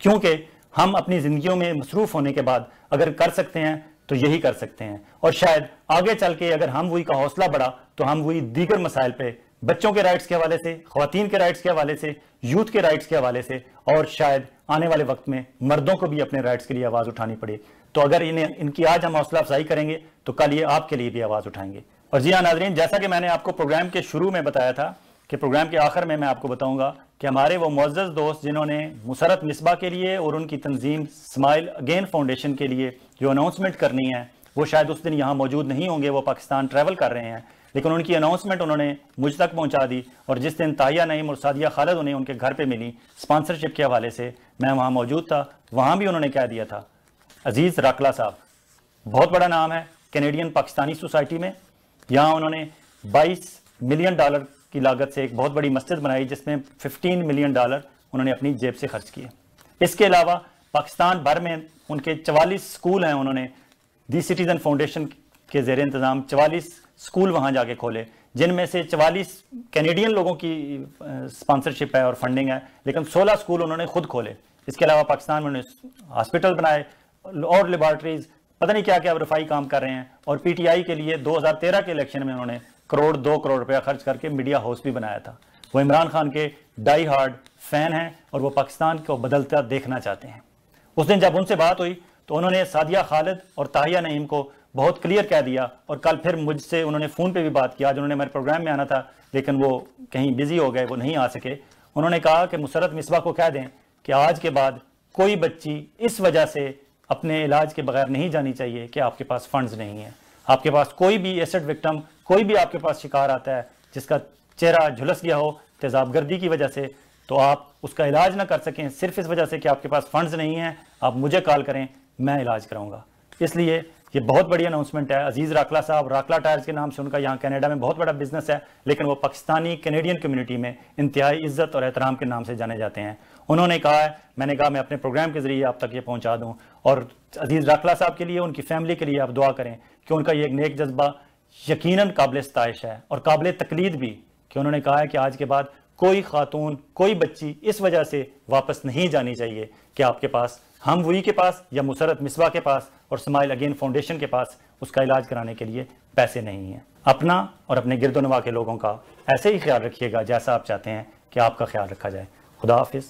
کیونکہ ہم اپنی زندگیوں میں مصروف ہونے کے بعد اگر کر سکتے ہیں تو یہی کر سکتے ہیں. اور شاید آگے چل کے اگر ہم وہی کا حوصلہ بڑھا تو ہم وہی دیگر مسائل پہ, بچوں کے رائٹس کے حوالے سے, خواتین کے رائٹس کے حوالے سے, یوتھ کے رائٹس کے حوالے سے, اور شاید آنے والے وقت میں مردوں کو بھی اپنے رائٹس کے لیے آواز اٹھانی پڑے. تو اگر ان کی آج ہم حوصلہ افزائی کریں گے تو کل یہ آپ کے لیے بھی آواز اٹھائیں گے. اور جی ہاں ناظرین, جیسا کہ میں نے آپ کو پروگرام کے شروع میں بتایا تھا کہ پروگرام کے آخر میں آپ کو بتاؤں گا کہ ہمارے وہ معزز دوست جنہوں نے مسرت مصباح کے لیے اور ان کی تنظیم اسمائل اگین فاؤنڈیشن کے لیے جو اناؤنسمنٹ کرنی ہے, وہ شاید اس دن یہاں موجود نہیں ہوں گے, وہ پاکستان ٹریول کر رہے ہیں, لیکن ان کی اناؤنسمنٹ انہوں نے مجھ تک پہنچا دی. اور جس دن تاہیہ نعیم اور سعدیہ خالد انہیں ان کے گھر پہ ملی اسپانسرشپ کے حوالے سے, میں وہاں موجود تھا. وہاں بھی انہوں نے کہہ دیا تھا, عزیز راکلا صاحب بہت بڑا نام ہے کینیڈین پاکستانی سوسائٹی میں, یہاں انہوں نے $22 ملین کی لاگت سے ایک بہت بڑی مسجد بنائی جس میں $15 ملین انہوں نے اپنی جیب سے خرچ کیے. اس کے علاوہ پاکستان بھر میں ان کے 44 سکول ہیں, انہوں نے دی سٹیزن فاؤنڈیشن کے زیر انتظام 44 سکول وہاں جا کے کھولے, جن میں سے 44 کینیڈین لوگوں کی اسپانسرشپ ہے اور فنڈنگ ہے, لیکن 16 سکول انہوں نے خود کھولے. اس کے علاوہ پاکستان میں انہوں نے ہاسپٹل بنائے اور لیبارٹریز, پتہ نہیں کیا کیا رفائی کام کر رہے ہیں. اور پی ٹی آئی کے لیے 2013 کے الیکشن میں انہوں نے 2 کروڑ روپیہ خرچ کر کے میڈیا ہاؤس بھی بنایا تھا. وہ عمران خان کے ڈائی ہارڈ فین ہیں اور وہ پاکستان کو بدلتا دیکھنا چاہتے ہیں. اس دن جب ان سے بات ہوئی تو انہوں نے سعدیہ خالد اور تاہیہ نعیم کو بہت کلیئر کہہ دیا, اور کل پھر مجھ سے انہوں نے فون پہ بھی بات کیا. جنہوں نے میرے پروگرام میں آنا تھا لیکن وہ کہیں بزی ہو گئے, وہ نہیں آ سکے. انہوں نے کہا کہ مسرت مصباح کو کہہ دیں کہ آج کے بعد کوئی بچی اس وجہ سے اپنے علاج کے بغیر نہیں جانی چاہیے کہ آپ کے پاس فنڈز نہیں ہیں. آپ کے پاس کوئی بھی ایسڈ وکٹم, کوئی بھی آپ کے پاس شکار آتا ہے جس کا چہرہ جھلس گیا ہو تیزاب گردی کی وجہ سے, تو آپ اس کا علاج نہ کر سکیں صرف اس وجہ سے کہ آپ کے پاس فنڈز نہیں ہیں, آپ مجھے کال کریں, میں علاج کراؤں گا. اس لیے یہ بہت بڑی اناؤنسمنٹ ہے. عزیز راکلا صاحب, راکلا ٹائرز کے نام سے ان کا یہاں کینیڈا میں بہت بڑا بزنس ہے, لیکن وہ پاکستانی کینیڈین کمیونٹی میں انتہائی عزت اور احترام کے نام سے جانے جاتے ہیں. انہوں نے کہا ہے, میں نے کہا میں اپنے پروگرام کے ذریعے آپ تک یہ پہنچا دوں, اور عزیز راکلا صاحب کے لیے, ان کی فیملی کے لیے آپ دعا کریں کہ ان کا یہ ایک نیک جذبہ یقیناً قابل ستائش ہے اور قابل تقلید بھی, کہ انہوں نے کہا ہے کہ آج کے بعد کوئی خاتون, کوئی بچی اس وجہ سے واپس نہیں جانی چاہیے کہ آپ کے پاس ہم وہی کے پاس یا مسرت مصباح کے پاس اور اسمائل اگین فاؤنڈیشن کے پاس اس کا علاج کرانے کے لیے پیسے نہیں ہیں. اپنا اور اپنے گرد و نواح کے لوگوں کا ایسے ہی خیال رکھیے گا جیسا آپ چاہتے ہیں کہ آپ کا خیال رکھا جائے. خدا حافظ.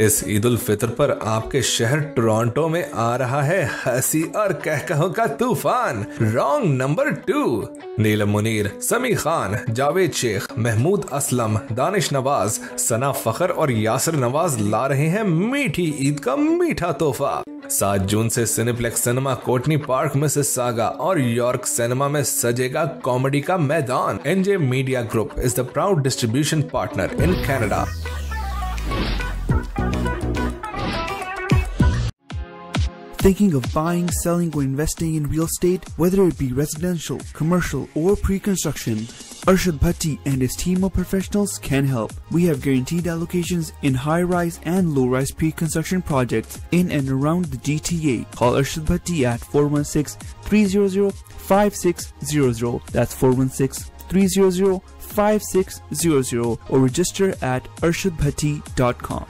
اس عید الفطر پر آپ کے شہر ٹورانٹو میں آ رہا ہے ہنسی اور کہکہوں کا طوفان. Wrong number 2. نیلم منیر، سمیع خان، جاوید شیخ، محمود اسلم، دانش نواز، ثنا فخر اور یاسر نواز لا رہے ہیں میٹھی عید کا میٹھا تحفہ. 7 جون سے سینیپلیکس سینما کوٹنی پارک مسیساگا اور یارک سینما میں سجے گا کامیڈی کا میدان. NJ media group is the proud distribution partner in Canada. Thinking of buying, selling, or investing in real estate? Whether it be residential, commercial, or pre-construction, Arshad Bhatti and his team of professionals can help. We have guaranteed allocations in high-rise and low-rise pre-construction projects in and around the GTA. Call Arshad Bhatti at 416-300-5600. That's 416-300-5600 or register at arshadbhatti.com.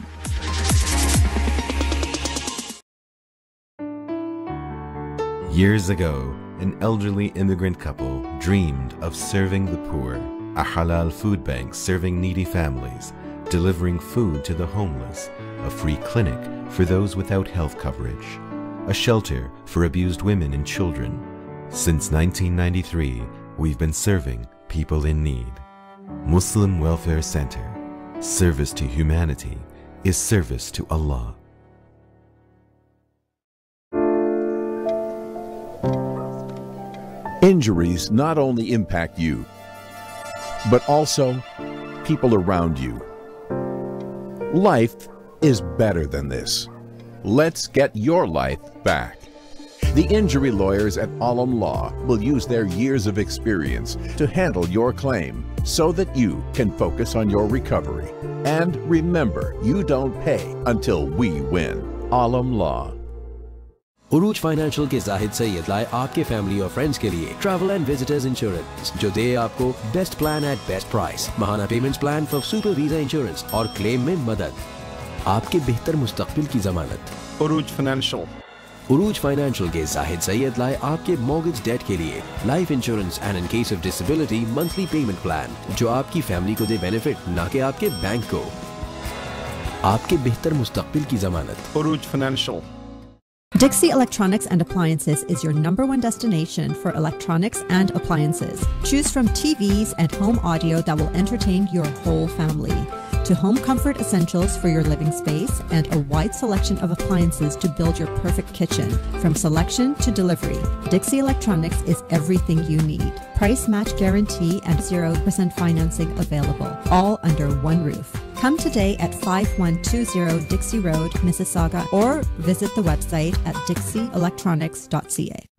Years ago, an elderly immigrant couple dreamed of serving the poor. A halal food bank serving needy families, delivering food to the homeless, a free clinic for those without health coverage, a shelter for abused women and children. Since 1993, we've been serving people in need. Muslim Welfare Center. Service to humanity is service to Allah. Injuries not only impact you, but also people around you. Life is better than this. Let's get your life back. The injury lawyers at Alam Law will use their years of experience to handle your claim so that you can focus on your recovery. And remember, you don't pay until we win. Alam Law. عروج financial کے زاہد سید لائے آپ کے family اور friends کے لیے travel and visitors insurance جو دے آپ کو best plan at best price, ماہانہ payments plan for super visa insurance اور کلیم میں مدد، آپ کے بہتر مستقبل کی ضمانت. عروج فائنینشل کے زاہد سید لائے آپ کے مورگیج ڈیٹ کے لیے life insurance and in case of disability monthly payment plan جو آپ کی فیملی کو دے بینیفٹ نہ کہ آپ کے بینک کو. آپ کے بہتر مستقبل کی ضمانت. عروج financial. Dixie Electronics and Appliances is your #1 destination for electronics and appliances. Choose from TVs and home audio that will entertain your whole family, to home comfort essentials for your living space and a wide selection of appliances to build your perfect kitchen. From selection to delivery, Dixie Electronics is everything you need. Price match guarantee and 0% financing available, all under one roof. Come today at 5120 Dixie Road, Mississauga, or visit the website at dixieelectronics.ca.